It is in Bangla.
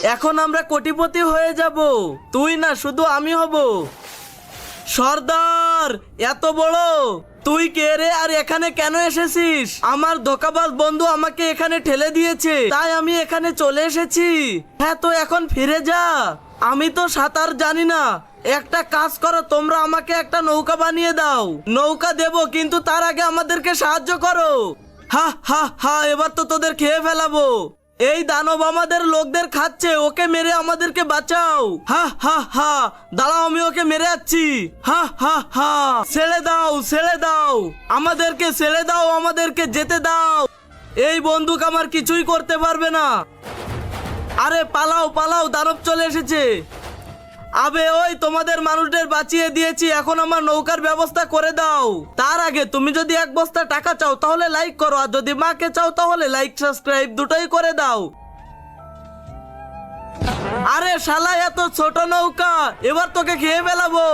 এখন আমরা কোটিপতি হয়ে যাব। তুই না, শুধু আমি হব। সর্দার, এত বড় তুই কে রে? আর এখানে কেন এসেছিস? আমার ধোঁকাবাজ বন্ধু আমাকে এখানে ঠেলে দিয়েছে, তাই আমি এখানে চলে এসেছি। হ্যাঁ, তো এখন ফিরে যা। আমি তো সাঁতার জানি না। একটা কাজ করো, তোমরা আমাকে একটা নৌকা বানিয়ে দাও। নৌকা দেব, কিন্তু তার আগে আমাদেরকে সাহায্য করো। হা হা হা, এবার তো তোদের খেয়ে ফেলাবো। এই দানব আমাদের লোকদের খাচ্ছে, ওকে মেরে আমাদেরকে বাঁচাও। হা হা হা, দাঁড়াও, আমি ওকে মেরে যাচ্ছি। হা হা হা, ছেড়ে দাও, ছেড়ে দাও, আমাদেরকে ছেড়ে দাও, আমাদেরকে যেতে দাও। এই বন্দুক আমার কিছুই করতে পারবে না। আরে পালাও পালাও, দানব চলে এসেছে। আবে ওই, তোমাদের মানুষদের বাঁচিয়ে দিয়েছি, এখন আমার নৌকার ব্যবস্থা করে দাও। তার আগে তুমি যদি 1 বস্তা টাকা চাও তাহলে লাইক করো, আর যদি মাকে চাও তাহলে লাইক সাবস্ক্রাইব দুটোই করে দাও। আরে শালা, এত ছোট নৌকা, এবার তোকে খেয়ে ফেলাবো।